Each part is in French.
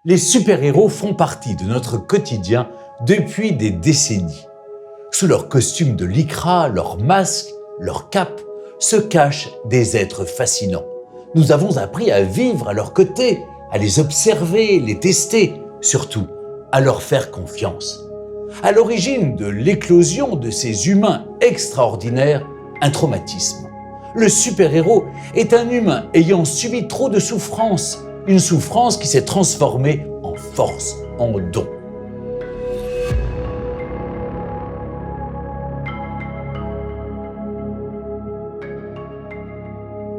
Les super-héros font partie de notre quotidien depuis des décennies. Sous leur costume de lycra, leur masque, leur cape, se cachent des êtres fascinants. Nous avons appris à vivre à leurs côtés, à les observer, les tester, surtout à leur faire confiance. À l'origine de l'éclosion de ces humains extraordinaires, un traumatisme. Le super-héros est un humain ayant subi trop de souffrance, une souffrance qui s'est transformée en force, en don.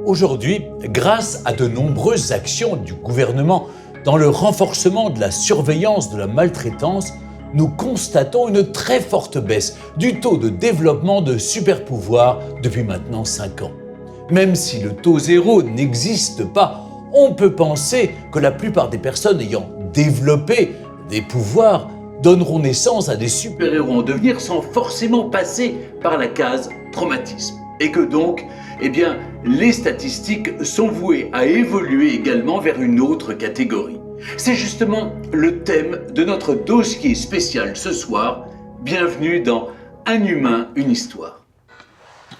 Aujourd'hui, grâce à de nombreuses actions du gouvernement dans le renforcement de la surveillance de la maltraitance, nous constatons une très forte baisse du taux de développement de super-pouvoirs depuis maintenant 5 ans. Même si le taux zéro n'existe pas, on peut penser que la plupart des personnes ayant développé des pouvoirs donneront naissance à des super-héros en devenir sans forcément passer par la case traumatisme. Et que donc, les statistiques sont vouées à évoluer également vers une autre catégorie. C'est justement le thème de notre dossier spécial ce soir. Bienvenue dans Un humain, une histoire.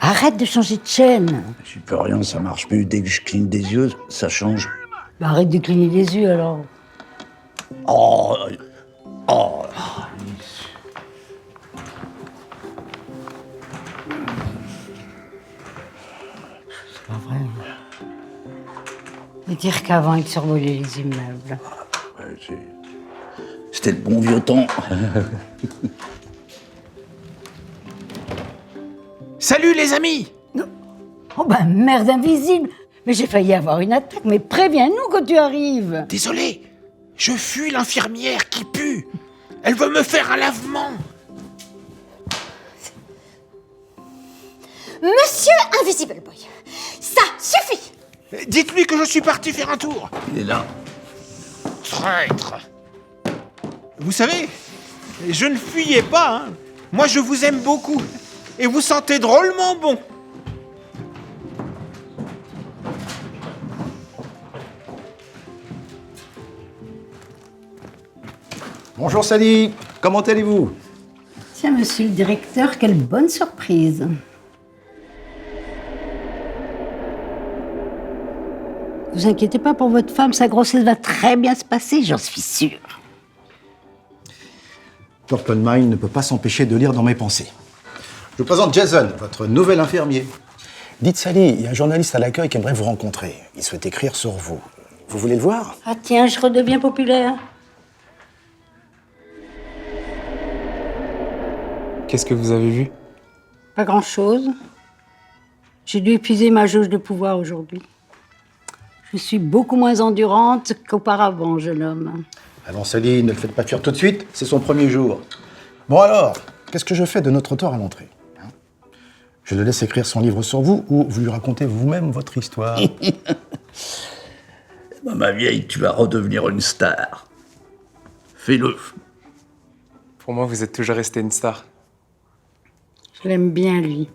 Arrête de changer de chaîne. J'y peux rien, ça marche plus. Dès que je cligne des yeux, ça change. Bah arrête de cligner les yeux alors. Oh. C'est pas vrai. Et dire qu'avant ils survolaient les immeubles. Ouais, c'était le bon vieux temps. Salut les amis! Oh bah merde invisible. Mais j'ai failli avoir une attaque, mais préviens-nous quand tu arrives. Désolé, je fuis l'infirmière qui pue. Elle veut me faire un lavement. Monsieur Invisible Boy, ça suffit! Dites-lui que je suis parti faire un tour. Il est là. Traître! Vous savez, je ne fuyais pas, hein. Moi, je vous aime beaucoup. Et vous sentez drôlement bon. Bonjour Sally, comment allez-vous? Tiens, monsieur le directeur, quelle bonne surprise. Vous inquiétez pas pour votre femme, sa grossesse va très bien se passer, j'en suis sûre. Purple Mind ne peut pas s'empêcher de lire dans mes pensées. Je vous présente Jason, votre nouvel infirmier. Dites Sally, il y a un journaliste à l'accueil qui aimerait vous rencontrer. Il souhaite écrire sur vous. Vous voulez le voir? Ah tiens, je redeviens populaire. Qu'est-ce que vous avez vu? Pas grand-chose. J'ai dû épuiser ma jauge de pouvoir aujourd'hui. Je suis beaucoup moins endurante qu'auparavant, jeune homme. Allons Sally, ne le faites pas fuir tout de suite, c'est son premier jour. Bon alors, qu'est-ce que je fais de notre auteur à l'entrée? Je le laisse écrire son livre sur vous ou vous lui racontez vous-même votre histoire? Ma vieille, tu vas redevenir une star. Fais-le. Pour moi, vous êtes toujours resté une star. Je l'aime bien, lui.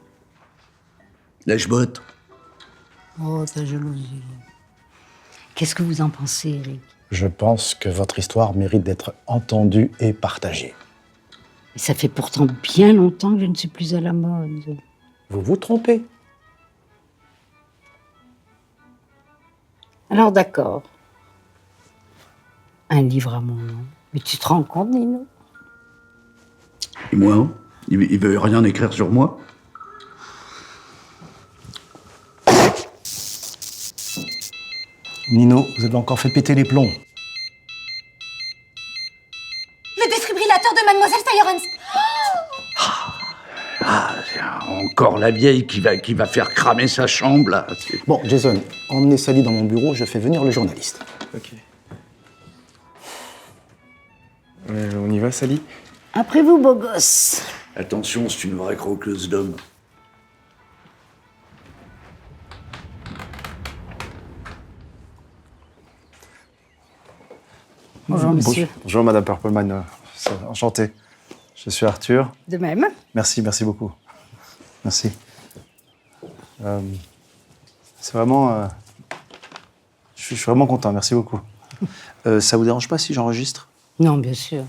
Lèche-botte. Oh, ta jalousie. Qu'est-ce que vous en pensez, Eric? Je pense que votre histoire mérite d'être entendue et partagée. Mais ça fait pourtant bien longtemps que je ne suis plus à la mode. Vous vous trompez. Alors d'accord. Un livre à mon nom. Mais tu te rends compte, Nino? Et moi, hein? Il veut rien écrire sur moi? Nino, vous avez encore fait péter les plombs. Le défibrillateur de Mademoiselle Tyrants! Ah, encore la vieille qui va faire cramer sa chambre, là. Bon, Jason, emmenez Sally dans mon bureau, je fais venir le journaliste. Ok. On y va, Sally? Après vous, beau gosse. Attention, c'est une vraie croqueuse d'homme. Bonjour, monsieur. Bonjour, Madame Purpleman. Enchanté. Je suis Arthur. De même. Merci beaucoup. Merci. C'est vraiment... je suis vraiment content, merci beaucoup. Ça vous dérange pas si j'enregistre? Non, bien sûr.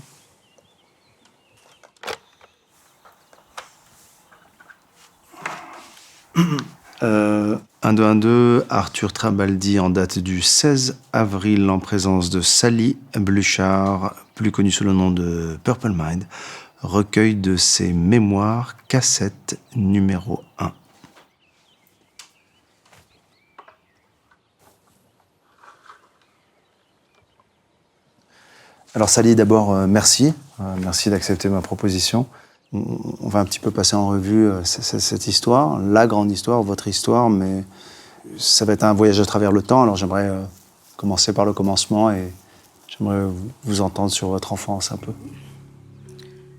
Euh, 1-2-1-2, Arthur Trabaldi en date du 16 avril en présence de Sally Bluchard, plus connue sous le nom de Purple Mind, recueil de ses mémoires, cassette numéro 1. Alors Sally, d'abord, merci. Merci d'accepter ma proposition. On va un petit peu passer en revue cette histoire, la grande histoire, votre histoire, mais ça va être un voyage à travers le temps. Alors j'aimerais commencer par le commencement et j'aimerais vous entendre sur votre enfance un peu.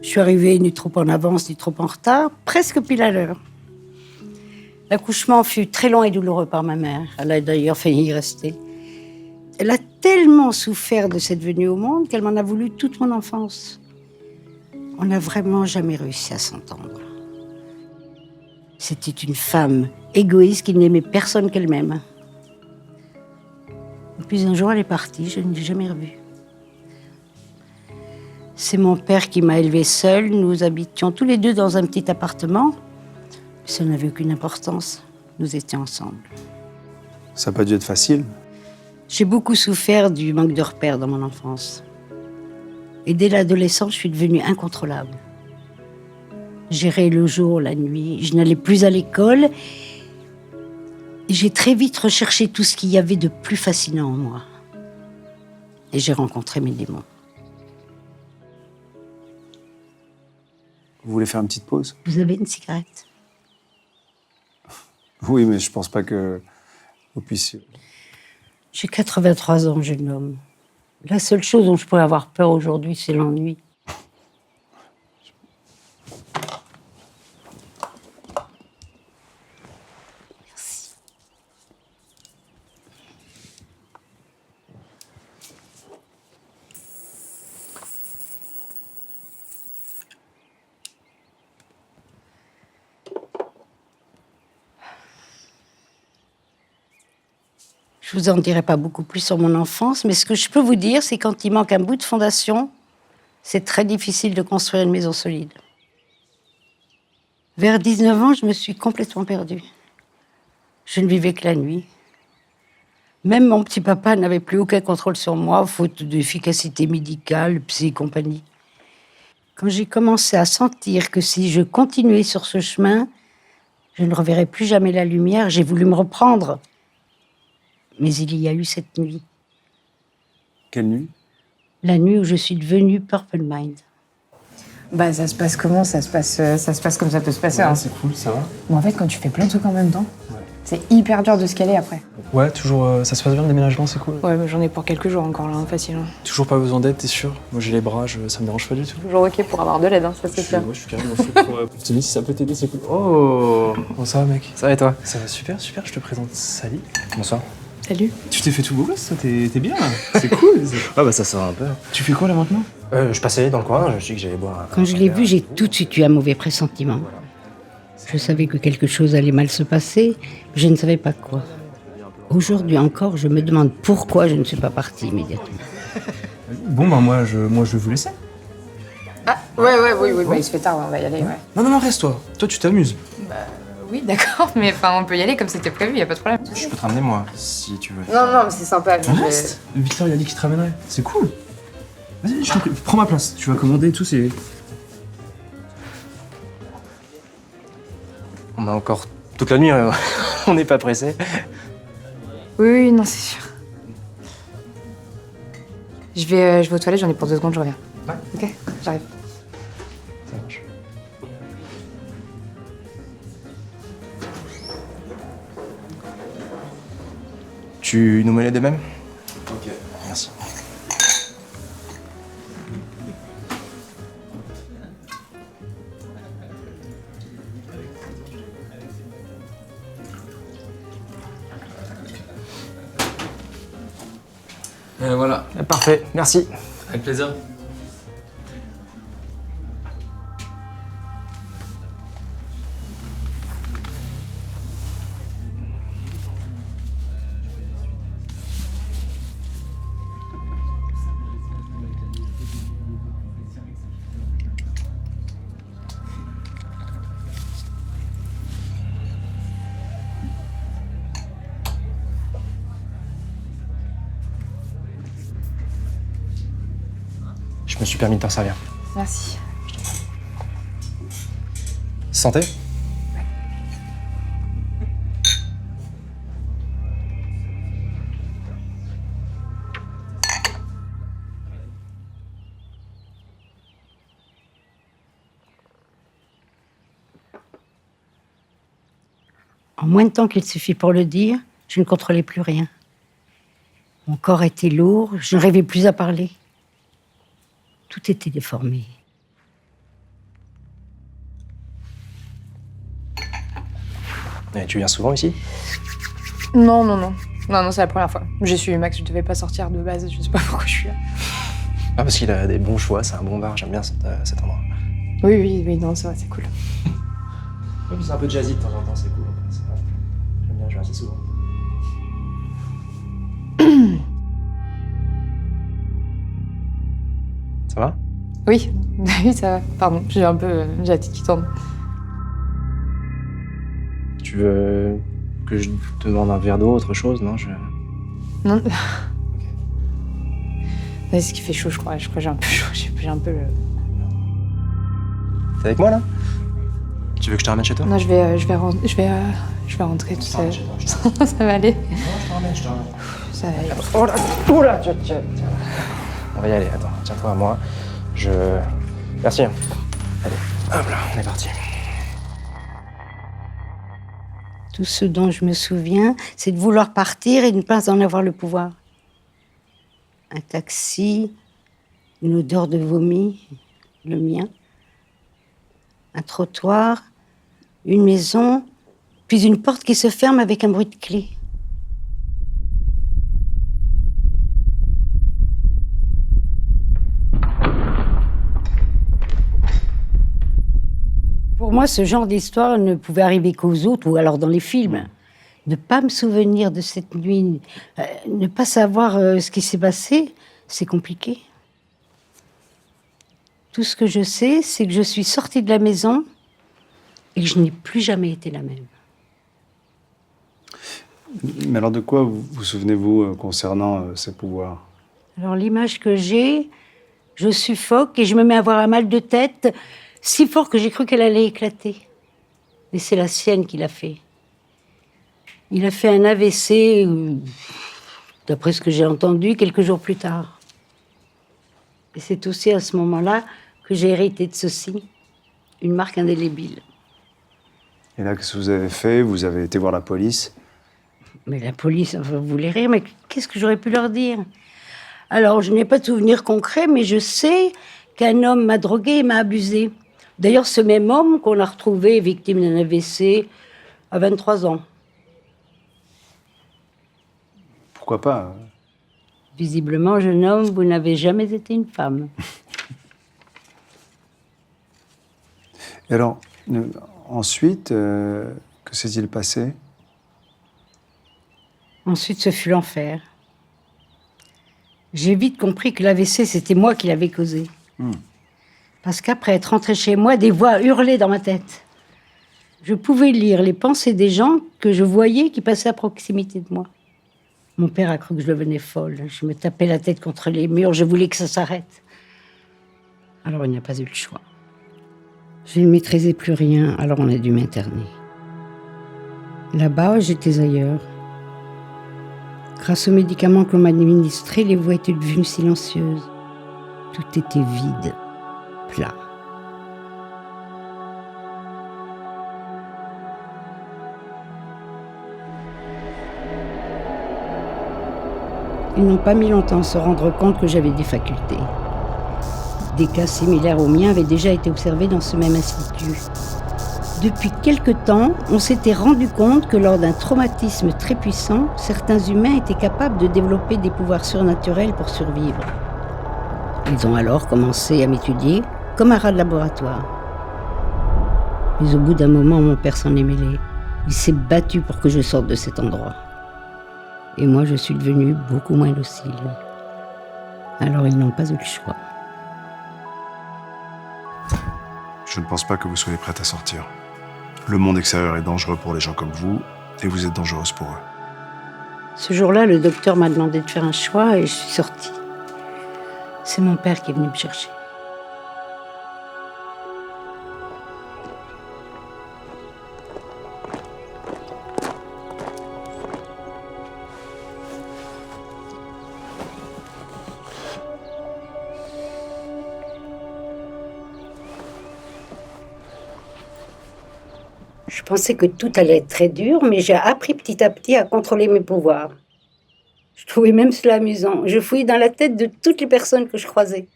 Je suis arrivée ni trop en avance, ni trop en retard, presque pile à l'heure. L'accouchement fut très long et douloureux par ma mère. Elle a d'ailleurs failli y rester. Elle a tellement souffert de cette venue au monde qu'elle m'en a voulu toute mon enfance. On n'a vraiment jamais réussi à s'entendre. C'était une femme égoïste qui n'aimait personne qu'elle-même. Et puis un jour, elle est partie, je ne l'ai jamais revue. C'est mon père qui m'a élevée seule. Nous habitions tous les deux dans un petit appartement. Ça n'avait aucune importance. Nous étions ensemble. Ça n'a pas dû être facile. J'ai beaucoup souffert du manque de repères dans mon enfance. Et dès l'adolescence, je suis devenue incontrôlable. J'errais le jour, la nuit, je n'allais plus à l'école. Et j'ai très vite recherché tout ce qu'il y avait de plus fascinant en moi. Et j'ai rencontré mes démons. Vous voulez faire une petite pause? Vous avez une cigarette? Oui, mais je pense pas que vous puissiez. J'ai 83 ans, jeune homme. La seule chose dont je pourrais avoir peur aujourd'hui, c'est l'ennui. Merci. Je vous en dirai pas beaucoup plus sur mon enfance, mais ce que je peux vous dire, c'est quand il manque un bout de fondation, c'est très difficile de construire une maison solide. Vers 19 ans, je me suis complètement perdue. Je ne vivais que la nuit. Même mon petit papa n'avait plus aucun contrôle sur moi, faute d'efficacité médicale, psy et compagnie. Quand j'ai commencé à sentir que si je continuais sur ce chemin, je ne reverrais plus jamais la lumière, j'ai voulu me reprendre. Mais il y a eu cette nuit. Quelle nuit? La nuit où je suis devenue Purple Mind. Bah ça se passe comment? Ça se passe comme ça peut se passer. Hein. C'est cool, ça va. Mais en fait, quand tu fais plein de trucs en même temps, c'est hyper dur de se caler après. Ouais, toujours, ça se passe bien le déménagement, c'est cool. Ouais, mais j'en ai pour quelques jours encore là, hein, facile. Hein. Toujours pas besoin d'aide, t'es sûr? Moi j'ai les bras, ça me dérange pas du tout. Toujours ok pour avoir de l'aide, hein, ça c'est sûr. Moi je suis carrément chaud pour te dire si ça peut t'aider, c'est cool. Oh, ça va mec? Ça va et toi? Ça va super, je te présente Sally. Bonsoir. Salut. Tu t'es fait tout beau gosse, toi, t'es bien là. C'est cool. Ah bah ça sort un peu. Tu fais quoi là maintenant? Je passais dans le coin, je me suis dit que j'allais boire. Quand je l'ai vu, j'ai tout de suite eu un mauvais pressentiment. Je savais que quelque chose allait mal se passer, mais je ne savais pas quoi. Aujourd'hui encore, je me demande pourquoi je ne suis pas partie immédiatement. Bon bah moi je vais vous laisser. Ah, oui, bah, il se fait tard, ouais, on va y aller, ouais. Non, reste toi. Toi tu t'amuses. Oui, d'accord, mais enfin, on peut y aller comme c'était prévu, y a pas de problème. Je peux te ramener moi, si tu veux. Non, mais c'est sympa. Mais Reste. Victor il a dit qu'il te ramènerait. C'est cool. Vas-y, je t'en prie, prends ma place. Tu vas commander et tout, c'est... On a encore toute la nuit, on n'est pas pressé. Oui, non, c'est sûr. Je vais aux toilettes, j'en ai pour 2 secondes, je reviens. Ouais. Ok, j'arrive. Ça marche. Tu nous mets les deux mêmes? Ok. Merci. Voilà. Parfait, merci. Avec plaisir. Je me suis permis de t'en servir. Merci. Santé. En moins de temps qu'il suffit pour le dire, je ne contrôlais plus rien. Mon corps était lourd, je n'arrivais plus à parler. Tout était déformé. Et tu viens souvent ici? Non, c'est la première fois. J'ai suivi Max, je devais pas sortir de base, je sais pas pourquoi je suis là. Ah, parce qu'il a des bons choix, c'est un bon bar, j'aime bien cet endroit. Oui, non, c'est vrai, c'est cool. Oui, c'est un peu jazzy de temps en temps, c'est cool. J'aime bien, je viens ici souvent. Ça va? Oui, oui, ça va. Pardon, j'ai un peu j'ai la tête qui tourne. Tu veux que je te demande un verre d'eau, autre chose? Non, Non. C'est ce qui fait chaud, je crois. Je crois que j'ai un peu chaud. J'ai un peu le... T'es avec moi, là? Tu veux que je te ramène chez toi? Non, je vais rentrer tout seul. Ça va aller. Non, je te ramène. Ça va aller. Oh là, tiens. On va y aller, attends, tiens-toi à moi. Merci. Allez, hop là, on est parti. Tout ce dont je me souviens, c'est de vouloir partir et de ne pas en avoir le pouvoir. Un taxi, une odeur de vomi, le mien. Un trottoir, une maison, puis une porte qui se ferme avec un bruit de clé. Pour moi, ce genre d'histoire ne pouvait arriver qu'aux autres, ou alors dans les films. Ne pas me souvenir de cette nuit, ne pas savoir ce qui s'est passé, c'est compliqué. Tout ce que je sais, c'est que je suis sortie de la maison et que je n'ai plus jamais été la même. Mais alors de quoi vous souvenez-vous concernant ces pouvoirs? Alors l'image que j'ai, je suffoque et je me mets à avoir un mal de tête si fort que j'ai cru qu'elle allait éclater. Mais c'est la sienne qui l'a fait. Il a fait un AVC, d'après ce que j'ai entendu, quelques jours plus tard. Et c'est aussi à ce moment-là que j'ai hérité de ceci, une marque indélébile. Et là, qu'est-ce que vous avez fait? Vous avez été voir la police? Mais la police, enfin, vous voulez rire, mais qu'est-ce que j'aurais pu leur dire? Alors, je n'ai pas de souvenir concret, mais je sais qu'un homme m'a drogué et m'a abusé. D'ailleurs, ce même homme qu'on a retrouvé victime d'un AVC à 23 ans. Pourquoi pas? Visiblement, jeune homme, vous n'avez jamais été une femme. Et alors, ensuite, que s'est-il passé? Ensuite, ce fut l'enfer. J'ai vite compris que l'AVC, c'était moi qui l'avais causé. Parce qu'après être rentrée chez moi, des voix hurlaient dans ma tête. Je pouvais lire les pensées des gens que je voyais qui passaient à proximité de moi. Mon père a cru que je devenais folle. Je me tapais la tête contre les murs, je voulais que ça s'arrête. Alors il n'y a pas eu le choix. Je ne maîtrisais plus rien, alors on a dû m'interner. Là-bas, j'étais ailleurs. Grâce aux médicaments qu'on m'a administrés, les voix étaient devenues silencieuses. Tout était vide, plat. Ils n'ont pas mis longtemps à se rendre compte que j'avais des facultés. Des cas similaires aux miens avaient déjà été observés dans ce même institut. Depuis quelque temps, on s'était rendu compte que lors d'un traumatisme très puissant, certains humains étaient capables de développer des pouvoirs surnaturels pour survivre. Ils ont alors commencé à m'étudier comme un rat de laboratoire. Mais au bout d'un moment, mon père s'en est mêlé. Il s'est battu pour que je sorte de cet endroit. Et moi, je suis devenue beaucoup moins docile. Alors, ils n'ont pas eu le choix. Je ne pense pas que vous soyez prête à sortir. Le monde extérieur est dangereux pour les gens comme vous, et vous êtes dangereuse pour eux. Ce jour-là, le docteur m'a demandé de faire un choix et je suis sortie. C'est mon père qui est venu me chercher. Je pensais que tout allait être très dur, mais j'ai appris petit à petit à contrôler mes pouvoirs. Je trouvais même cela amusant. Je fouillais dans la tête de toutes les personnes que je croisais.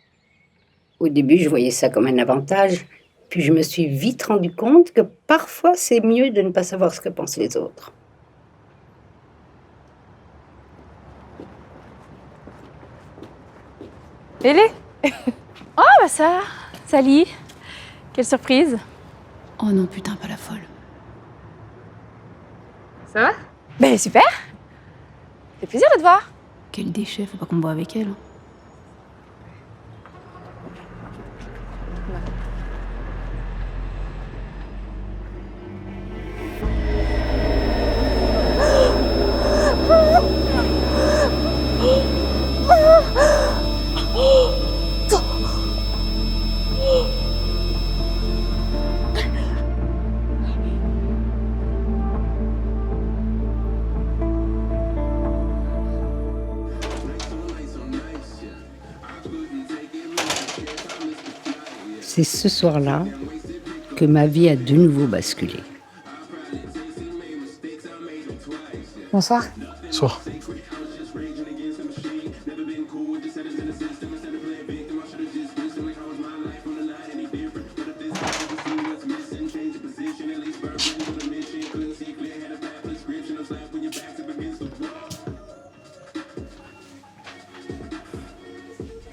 Au début, je voyais ça comme un avantage, puis je me suis vite rendu compte que parfois, c'est mieux de ne pas savoir ce que pensent les autres. Hélé Oh, bah ça Salut. Quelle surprise. Oh non, putain, pas la folle. Ça va? Ben super. Ça fait plaisir de te voir. Quel déchet, faut pas qu'on me voit avec elle. C'est ce soir-là que ma vie a de nouveau basculé. Bonsoir. Bonsoir.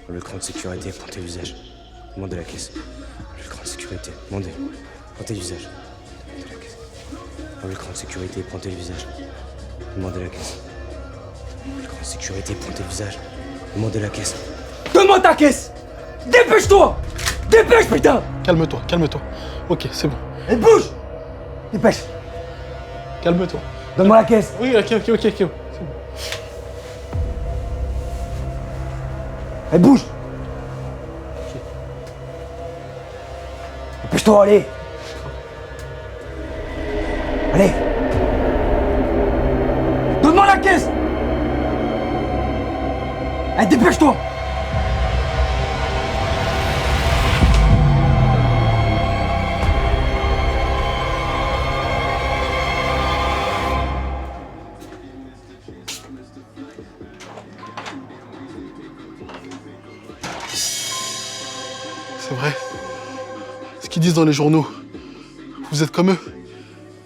L'écran de sécurité, pointez l'usage. Demandez la caisse. L'écran de sécurité, demandez. Pointez l'usage. Demandez la caisse. L'écran de sécurité, pointez l'usage. Demandez la caisse. L'écran de sécurité, pointez l'usage. Demandez la caisse. Demande ta caisse. Dépêche-toi. Dépêche, putain. Calme-toi, calme-toi. Ok, c'est bon. Et bouge. Dépêche. Calme-toi. Donne-moi la caisse. Oui, ok. C'est bon. Et bouge. Dépêche-toi, allez. Allez. Donne-moi la caisse. Allez, dépêche-toi. C'est vrai. Ce qu'ils disent dans les journaux. Vous êtes comme eux.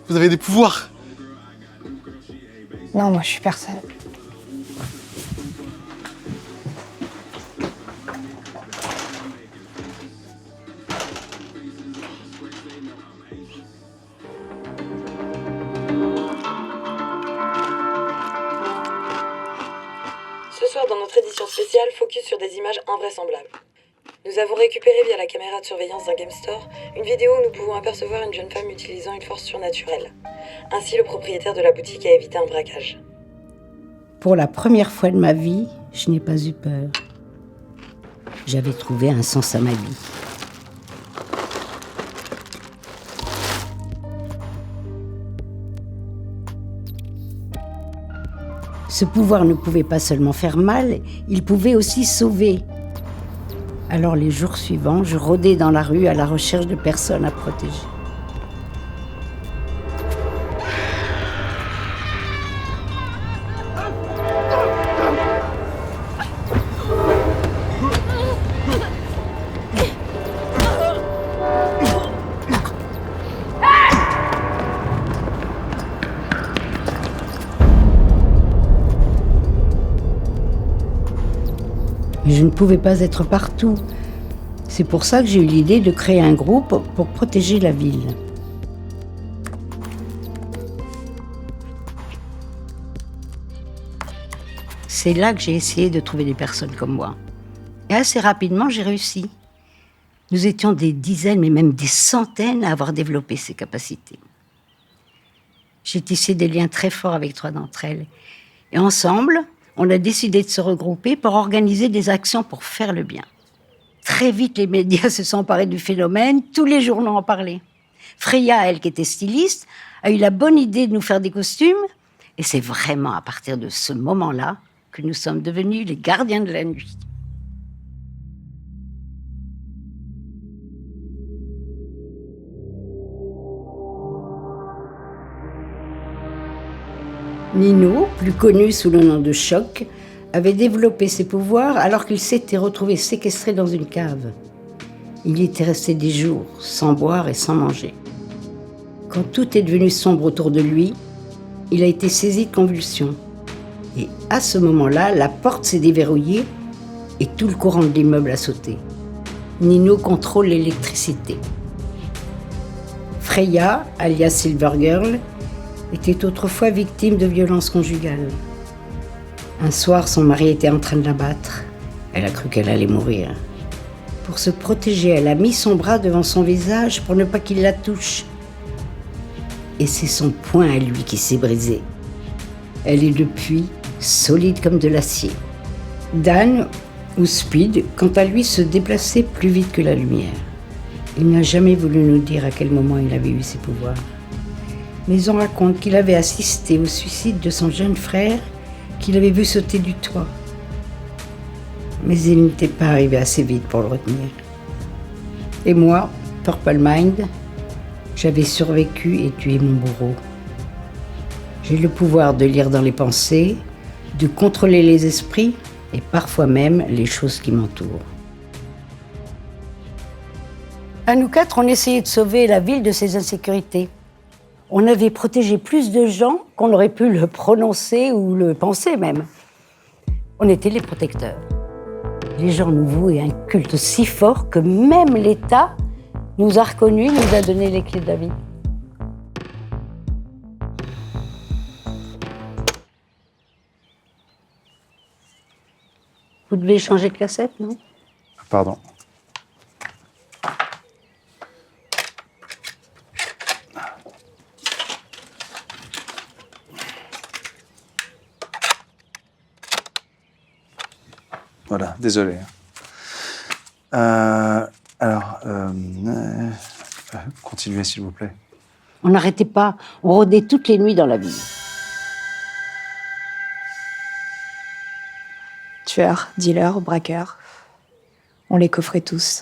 Vous avez des pouvoirs. Non, moi je suis personne. Ce soir, dans notre édition spéciale, focus sur des images invraisemblables. Nous avons récupéré via la caméra de surveillance d'un game store une vidéo où nous pouvons apercevoir une jeune femme utilisant une force surnaturelle. Ainsi, le propriétaire de la boutique a évité un braquage. Pour la première fois de ma vie, je n'ai pas eu peur. J'avais trouvé un sens à ma vie. Ce pouvoir ne pouvait pas seulement faire mal, il pouvait aussi sauver. Alors les jours suivants, je rôdais dans la rue à la recherche de personnes à protéger. Mais je ne pouvais pas être partout. C'est pour ça que j'ai eu l'idée de créer un groupe pour protéger la ville. C'est là que j'ai essayé de trouver des personnes comme moi. Et assez rapidement, j'ai réussi. Nous étions des dizaines, mais même des centaines à avoir développé ces capacités. J'ai tissé des liens très forts avec 3 d'entre elles. Et ensemble, on a décidé de se regrouper pour organiser des actions pour faire le bien. Très vite, les médias se sont emparés du phénomène, tous les journaux en parlaient. Freya, elle qui était styliste, a eu la bonne idée de nous faire des costumes, et c'est vraiment à partir de ce moment-là que nous sommes devenus les gardiens de la nuit. Nino, plus connu sous le nom de Choc, avait développé ses pouvoirs alors qu'il s'était retrouvé séquestré dans une cave. Il y était resté des jours, sans boire et sans manger. Quand tout est devenu sombre autour de lui, il a été saisi de convulsions. Et à ce moment-là, la porte s'est déverrouillée et tout le courant de l'immeuble a sauté. Nino contrôle l'électricité. Freya, alias Silver Girl, était autrefois victime de violences conjugales. Un soir, son mari était en train de la battre. Elle a cru qu'elle allait mourir. Pour se protéger, elle a mis son bras devant son visage pour ne pas qu'il la touche. Et c'est son poing à lui qui s'est brisé. Elle est depuis solide comme de l'acier. Dan, ou Speed, quant à lui, se déplaçait plus vite que la lumière. Il n'a jamais voulu nous dire à quel moment il avait eu ses pouvoirs. Mais on raconte qu'il avait assisté au suicide de son jeune frère, qu'il avait vu sauter du toit. Mais il n'était pas arrivé assez vite pour le retenir. Et moi, Purple Mind, j'avais survécu et tué mon bourreau. J'ai le pouvoir de lire dans les pensées, de contrôler les esprits et parfois même les choses qui m'entourent. À nous quatre, on essayait de sauver la ville de ses insécurités. On avait protégé plus de gens qu'on aurait pu le prononcer ou le penser même. On était les protecteurs. Les gens nous vouaient un culte si fort que même l'État nous a reconnus, nous a donné les clés de la vie. Vous devez changer de cassette, non? Pardon. Voilà, désolé. Continuez s'il vous plaît. On n'arrêtait pas, on rôdait toutes les nuits dans la ville. Tueurs, dealers, braqueurs. On les coffrait tous.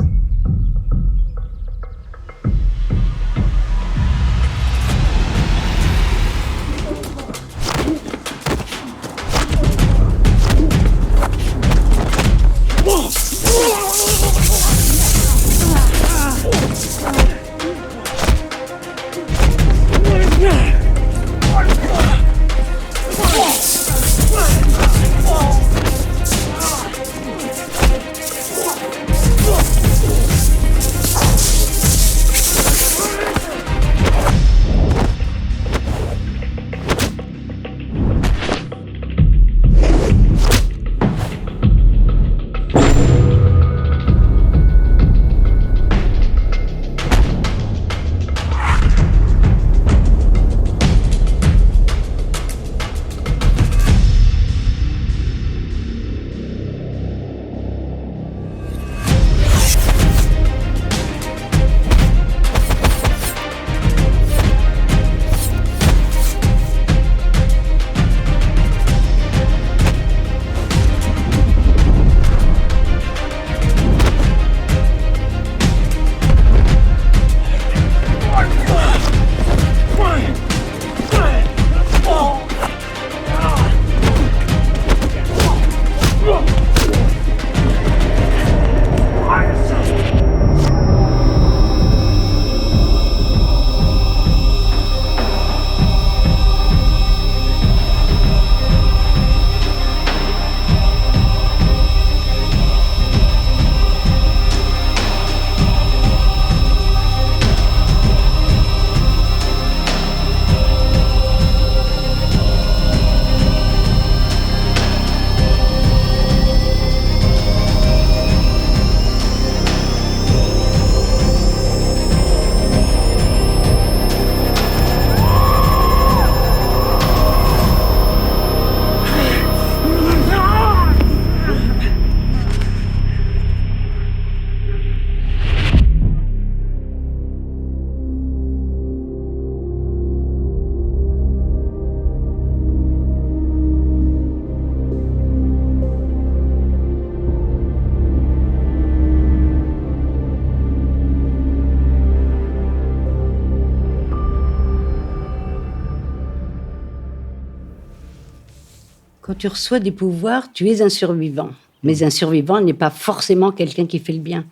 Quand tu reçois des pouvoirs, tu es un survivant. Mais un survivant n'est pas forcément quelqu'un qui fait le bien.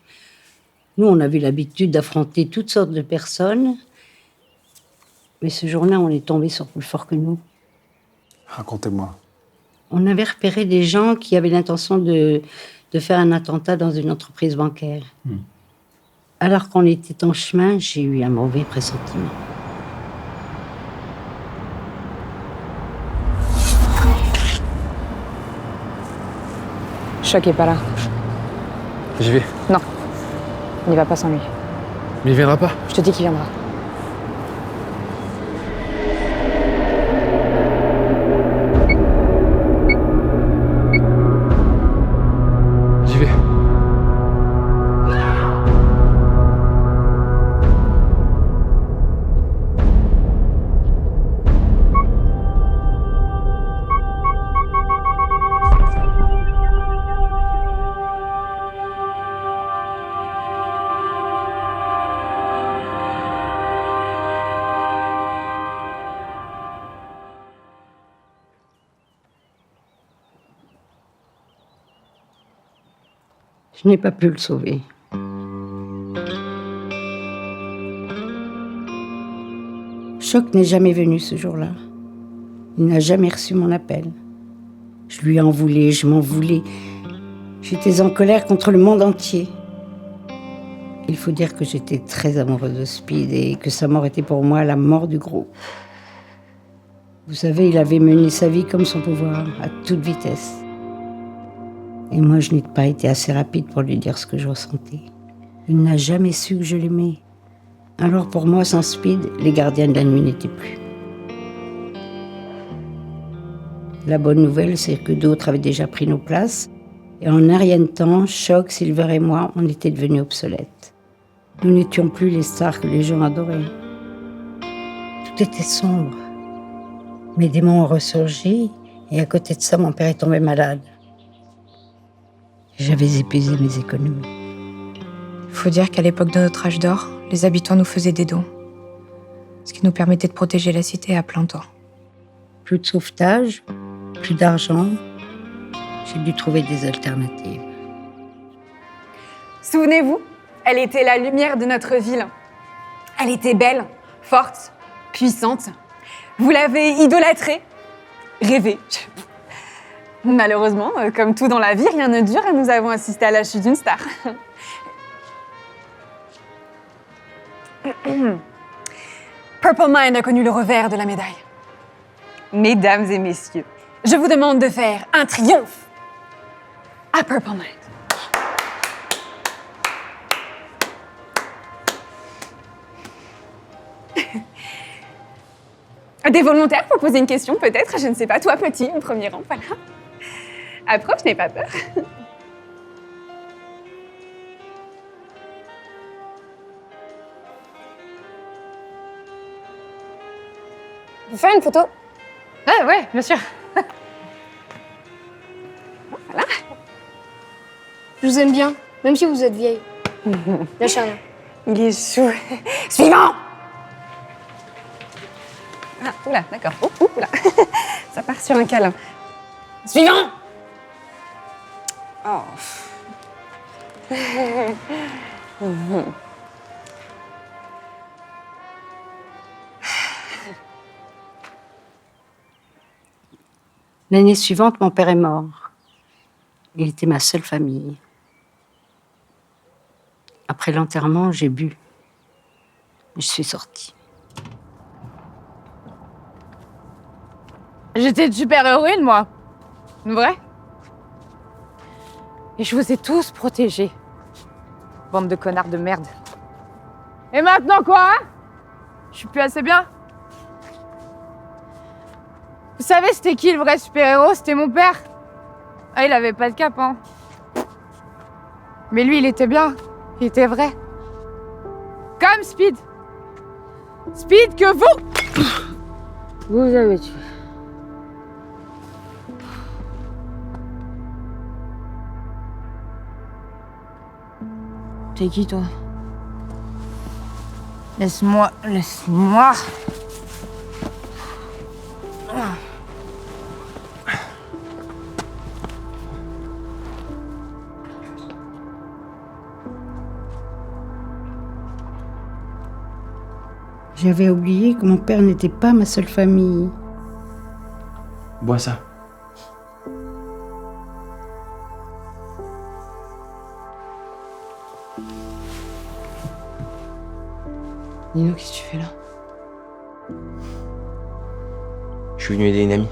Nous, on avait l'habitude d'affronter toutes sortes de personnes. Mais ce jour-là, on est tombé sur plus fort que nous. Racontez-moi. On avait repéré des gens qui avaient l'intention de faire un attentat dans une entreprise bancaire. Alors qu'on était en chemin, j'ai eu un mauvais pressentiment. Choc est pas là. J'y vais. Non. Il n'y va pas sans lui. Mais il viendra pas. Je te dis qu'il viendra. J'y vais. Je n'ai pas pu le sauver. Choc n'est jamais venu ce jour-là. Il n'a jamais reçu mon appel. Je lui en voulais, je m'en voulais. J'étais en colère contre le monde entier. Il faut dire que j'étais très amoureuse de Speed et que sa mort était pour moi la mort du groupe. Vous savez, il avait mené sa vie comme son pouvoir, à toute vitesse. Et moi, je n'ai pas été assez rapide pour lui dire ce que je ressentais. Il n'a jamais su que je l'aimais. Alors pour moi, sans Speed, les gardiens de la nuit n'étaient plus. La bonne nouvelle, c'est que d'autres avaient déjà pris nos places. Et en un rien de temps, Choc, Silver et moi, on était devenus obsolètes. Nous n'étions plus les stars que les gens adoraient. Tout était sombre. Mes démons ont ressurgi, et à côté de ça, mon père est tombé malade. J'avais épuisé mes économies. Il faut dire qu'à l'époque de notre âge d'or, les habitants nous faisaient des dons. Ce qui nous permettait de protéger la cité à plein temps. Plus de sauvetage, plus d'argent. J'ai dû trouver des alternatives. Souvenez-vous, elle était la lumière de notre ville. Elle était belle, forte, puissante. Vous l'avez idolâtrée, rêvée. Malheureusement, comme tout dans la vie, rien ne dure et nous avons assisté à la chute d'une star. Purple Mind a connu le revers de la médaille. Mesdames et messieurs, je vous demande de faire un triomphe à Purple Mind. Des volontaires pour poser une question, peut-être? Je ne sais pas. Toi, petit, au premier rang, voilà. Approche, n'aie pas peur. On peut faire une photo? Ouais, bien sûr. Voilà. Je vous aime bien, même si vous êtes vieille. Lâchez rien. Il est chou. Suivant! Ah, oula, d'accord. Oula. Ça part sur un câlin. Suivant! Oh. L'année suivante, mon père est mort. Il était ma seule famille. Après l'enterrement, j'ai bu. Je suis sortie. J'étais une super-héroïne, moi. Vrai? Et je vous ai tous protégés. Bande de connards de merde. Et maintenant quoi, hein? Je suis plus assez bien? Vous savez c'était qui le vrai super-héros? C'était mon père. Ah, il avait pas de cap, hein. Mais lui, il était bien. Il était vrai. Comme Speed. Speed que vous... Vous avez tué. T'es qui, toi? Laisse-moi, laisse-moi. J'avais oublié que mon père n'était pas ma seule famille. Bois ça. Nino, qu'est-ce que tu fais là? Je suis venu aider une amie.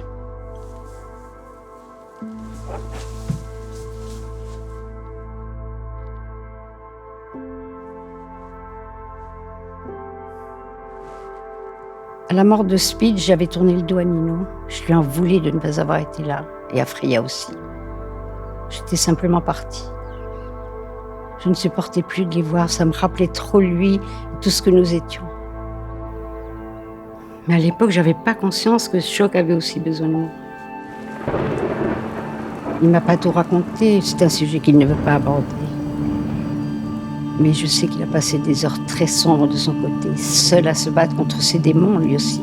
À la mort de Speed, j'avais tourné le dos à Nino. Je lui en voulais de ne pas avoir été là. Et à Freya aussi. J'étais simplement partie. Je ne supportais plus de les voir. Ça me rappelait trop lui et tout ce que nous étions. Mais à l'époque, j'avais pas conscience que ce choc avait aussi besoin de moi. Il m'a pas tout raconté. C'est un sujet qu'il ne veut pas aborder. Mais je sais qu'il a passé des heures très sombres de son côté, seul à se battre contre ses démons, lui aussi.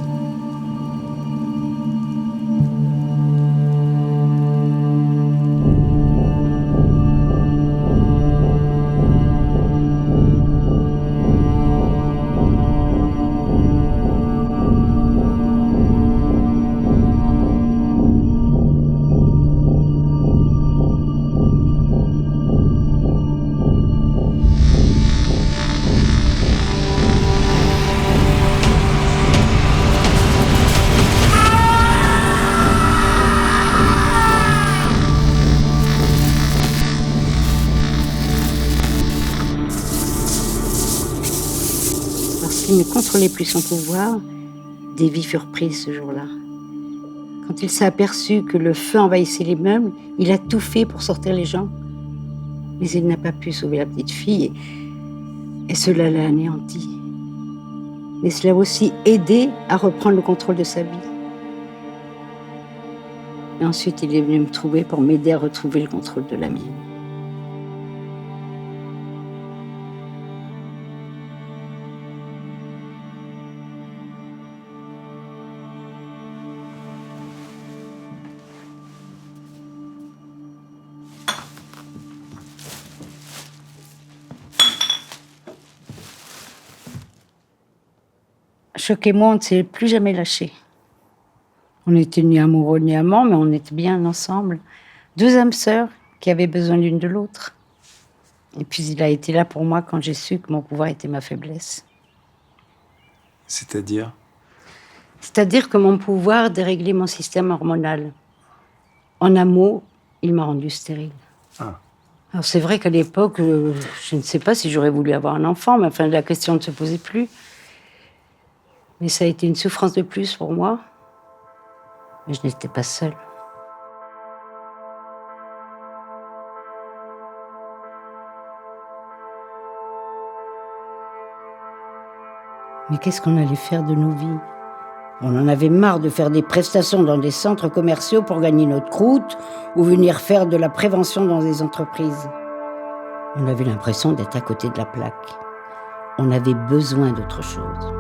Il ne contrôlait plus son pouvoir, des vies furent prises ce jour-là. Quand il s'est aperçu que le feu envahissait les meubles, il a tout fait pour sortir les gens. Mais il n'a pas pu sauver la petite fille et cela l'a anéanti. Mais cela a aussi aidé à reprendre le contrôle de sa vie. Et ensuite, il est venu me trouver pour m'aider à retrouver le contrôle de la mienne. Choc et moi, on ne s'est plus jamais lâchés. On n'était ni amoureux ni amants, mais on était bien ensemble. Deux âmes sœurs qui avaient besoin l'une de l'autre. Et puis il a été là pour moi quand j'ai su que mon pouvoir était ma faiblesse. C'est-à-dire? C'est-à-dire que mon pouvoir déréglait mon système hormonal. En un mot, il m'a rendue stérile. Ah. Alors c'est vrai qu'à l'époque, je ne sais pas si j'aurais voulu avoir un enfant, mais enfin la question ne se posait plus. Mais ça a été une souffrance de plus pour moi. Mais je n'étais pas seule. Mais qu'est-ce qu'on allait faire de nos vies? On en avait marre de faire des prestations dans des centres commerciaux pour gagner notre croûte ou venir faire de la prévention dans des entreprises. On avait l'impression d'être à côté de la plaque. On avait besoin d'autre chose.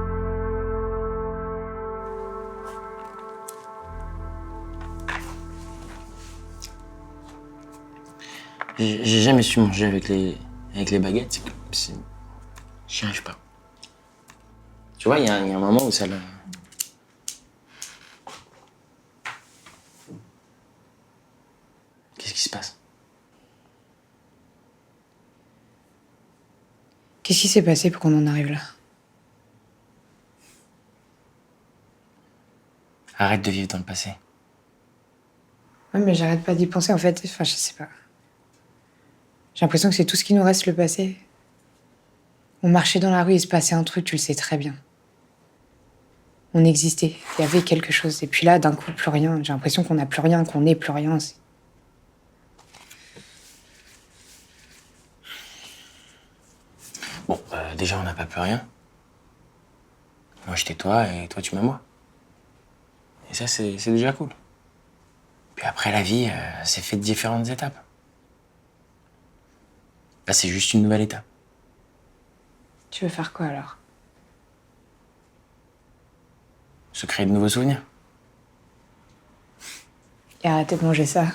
J'ai jamais su manger avec les baguettes. J'y arrive pas. Tu vois, il y a un moment où ça l'a... Qu'est-ce qui se passe? Qu'est-ce qui s'est passé pour qu'on en arrive là? Arrête de vivre dans le passé. Ouais, mais j'arrête pas d'y penser en fait. Enfin, je sais pas. J'ai l'impression que c'est tout ce qui nous reste, le passé. On marchait dans la rue, il se passait un truc, tu le sais très bien. On existait, il y avait quelque chose. Et puis là, d'un coup, plus rien. J'ai l'impression qu'on n'a plus rien, qu'on n'est plus rien. Bon, déjà, on n'a pas plus rien. Moi, j'étais toi et toi, tu m'as moi. Et ça, c'est déjà cool. Puis après, la vie, c'est fait de différentes étapes. Là, c'est juste une nouvelle étape. Tu veux faire quoi alors? Se créer de nouveaux souvenirs. Et arrêter de manger ça.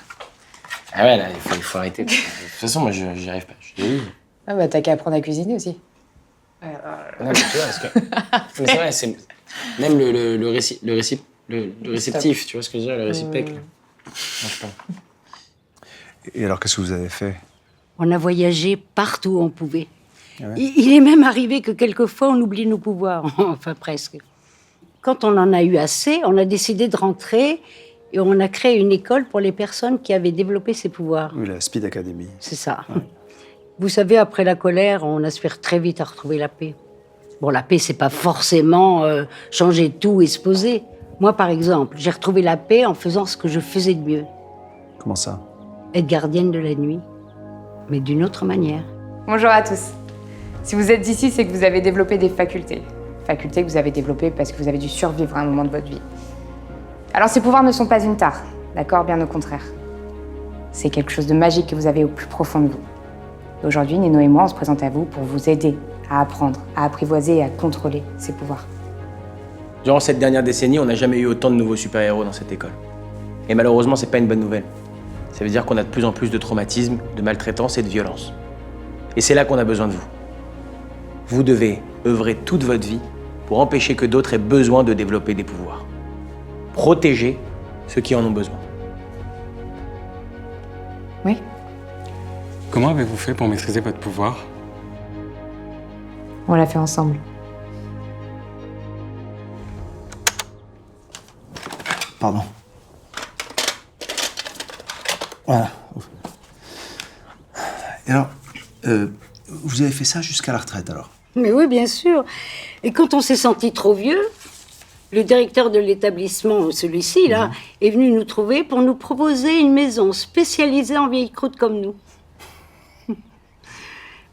Ah ouais, là, il faut arrêter. De toute façon, moi, j'y arrive pas. Je te dis. Ah bah t'as qu'à apprendre à cuisiner aussi. Non, mais tu vois, parce que... mais c'est vrai, c'est... Même le réceptif, tu vois ce que je veux dire, le récipiècle. Non, je sais pas. Et alors, qu'est-ce que vous avez fait? On a voyagé partout où on pouvait. Ah ouais. Il est même arrivé que quelquefois on oublie nos pouvoirs, enfin presque. Quand on en a eu assez, on a décidé de rentrer et on a créé une école pour les personnes qui avaient développé ces pouvoirs. Oui, la Speed Academy. C'est ça. Ouais. Vous savez, après la colère, on aspire très vite à retrouver la paix. Bon, la paix, c'est pas forcément changer tout et se poser. Moi, par exemple, j'ai retrouvé la paix en faisant ce que je faisais de mieux. Comment ça? Être gardienne de la nuit, mais d'une autre manière. Bonjour à tous. Si vous êtes ici, c'est que vous avez développé des facultés. Facultés que vous avez développées parce que vous avez dû survivre à un moment de votre vie. Alors ces pouvoirs ne sont pas une tare, d'accord? Bien au contraire. C'est quelque chose de magique que vous avez au plus profond de vous. Et aujourd'hui, Nino et moi, on se présente à vous pour vous aider à apprendre, à apprivoiser et à contrôler ces pouvoirs. Durant cette dernière décennie, on n'a jamais eu autant de nouveaux super-héros dans cette école. Et malheureusement, c'est pas une bonne nouvelle. Ça veut dire qu'on a de plus en plus de traumatismes, de maltraitance et de violence. Et c'est là qu'on a besoin de vous. Vous devez œuvrer toute votre vie pour empêcher que d'autres aient besoin de développer des pouvoirs. Protéger ceux qui en ont besoin. Oui. Comment avez-vous fait pour maîtriser votre pouvoir? On l'a fait ensemble. Pardon. Voilà. Et alors, vous avez fait ça jusqu'à la retraite, alors? Mais oui, bien sûr. Et quand on s'est senti trop vieux, le directeur de l'établissement, celui-ci, là, est venu nous trouver pour nous proposer une maison spécialisée en vieilles croûtes comme nous.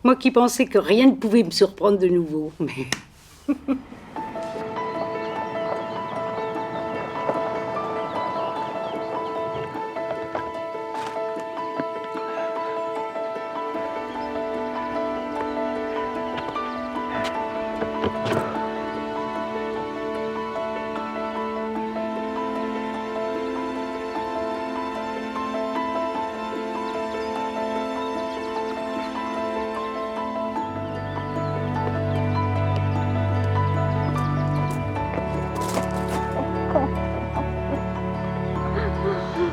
Moi qui pensais que rien ne pouvait me surprendre de nouveau, mais...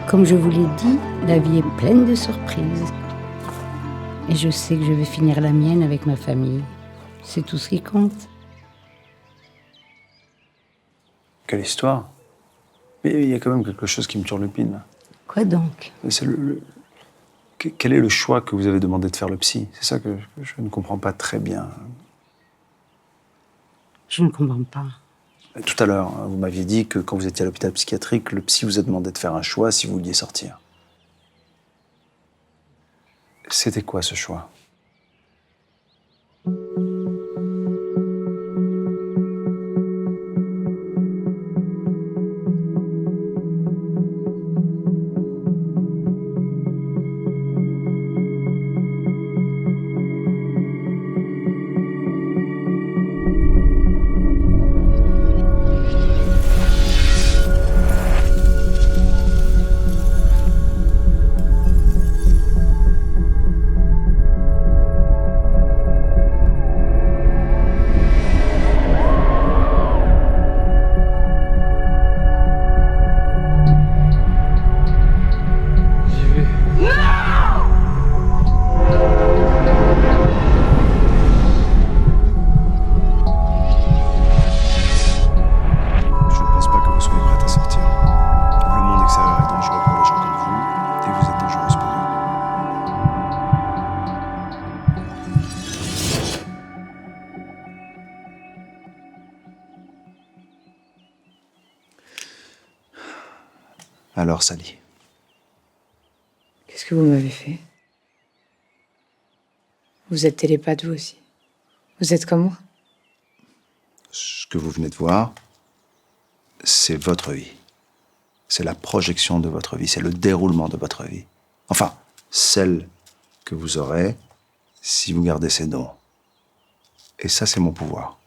Comme je vous l'ai dit, la vie est pleine de surprises. Et je sais que je vais finir la mienne avec ma famille. C'est tout ce qui compte. Quelle histoire. Mais il y a quand même quelque chose qui me turlupine, là. Quoi donc? C'est Quel est le choix que vous avez demandé de faire le psy? C'est ça que je ne comprends pas très bien. Je ne comprends pas. Tout à l'heure, vous m'aviez dit que quand vous étiez à l'hôpital psychiatrique, le psy vous a demandé de faire un choix si vous vouliez sortir. C'était quoi ce choix? Alors, Sally. Qu'est-ce que vous m'avez fait? Vous êtes télépathe, vous aussi. Vous êtes comme moi. Ce que vous venez de voir, c'est votre vie. C'est la projection de votre vie, c'est le déroulement de votre vie. Enfin, celle que vous aurez si vous gardez ces dons. Et ça, c'est mon pouvoir.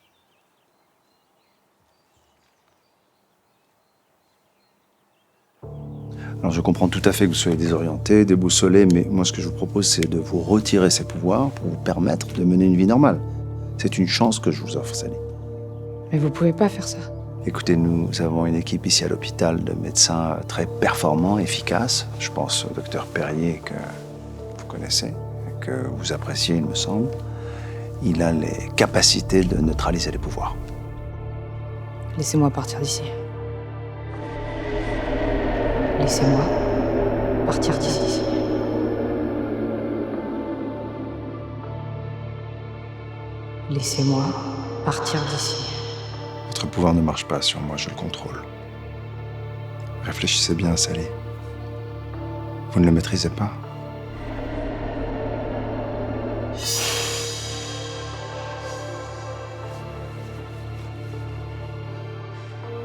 Alors, je comprends tout à fait que vous soyez désorienté, déboussolé, mais moi, ce que je vous propose, c'est de vous retirer ces pouvoirs pour vous permettre de mener une vie normale. C'est une chance que je vous offre, Sally. Mais vous pouvez pas faire ça. Écoutez, nous avons une équipe ici à l'hôpital de médecins très performants, efficaces. Je pense au docteur Perrier que vous connaissez, que vous appréciez, il me semble. Il a les capacités de neutraliser les pouvoirs. Laissez-moi partir d'ici. Laissez-moi partir d'ici. Laissez-moi partir d'ici. Votre pouvoir ne marche pas sur moi, je le contrôle. Réfléchissez bien, Sally. Vous ne le maîtrisez pas.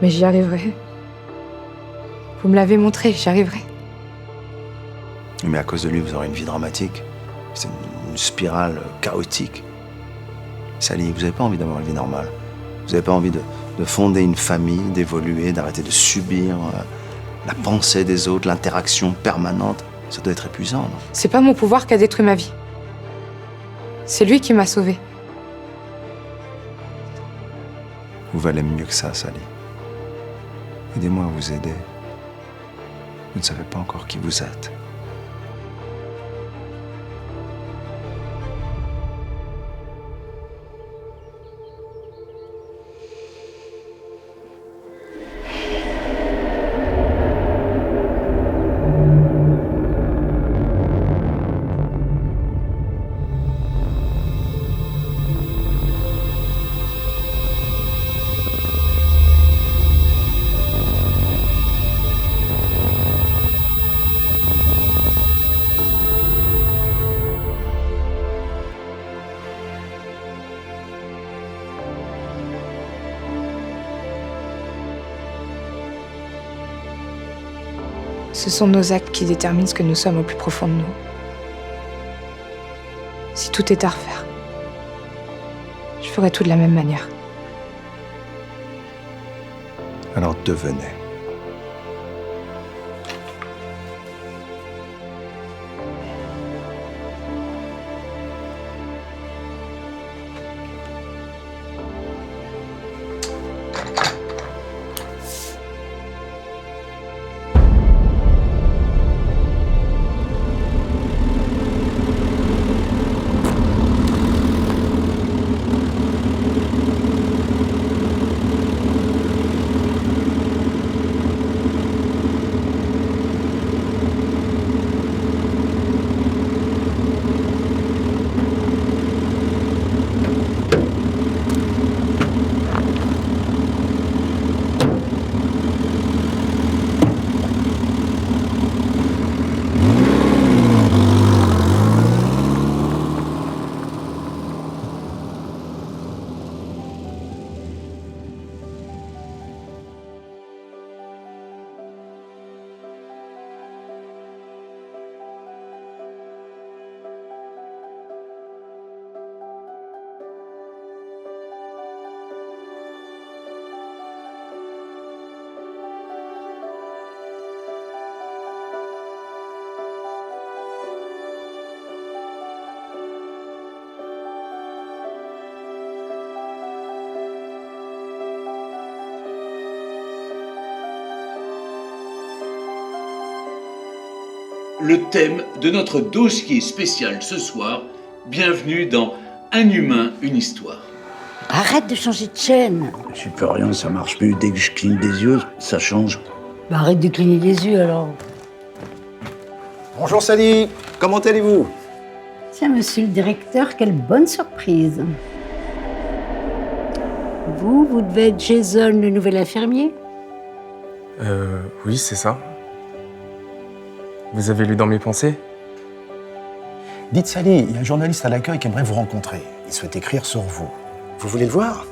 Mais j'y arriverai. Vous me l'avez montré, j'y arriverai. Mais à cause de lui, vous aurez une vie dramatique. C'est une spirale chaotique. Sally, vous n'avez pas envie d'avoir une vie normale. Vous n'avez pas envie de fonder une famille, d'évoluer, d'arrêter de subir la pensée des autres, l'interaction permanente. Ça doit être épuisant, non? C'est pas mon pouvoir qui a détruit ma vie. C'est lui qui m'a sauvée. Vous valez mieux que ça, Sally. Aidez-moi à vous aider. Vous ne savez pas encore qui vous êtes. Ce sont nos actes qui déterminent ce que nous sommes au plus profond de nous. Si tout est à refaire, je ferai tout de la même manière. Alors devenez. Le thème de notre dossier spécial ce soir, bienvenue dans Un humain, une histoire. Arrête de changer de chaîne. J'y peux rien, ça marche plus. Dès que je cligne des yeux, ça change. Bah arrête de cligner des yeux alors. Bonjour Sally, comment allez-vous? Tiens, monsieur le directeur, quelle bonne surprise. Vous devez être Jason, le nouvel infirmier? Oui, c'est ça. Vous avez lu dans mes pensées? Dites Sally, il y a un journaliste à l'accueil qui aimerait vous rencontrer. Il souhaite écrire sur vous. Vous voulez le voir?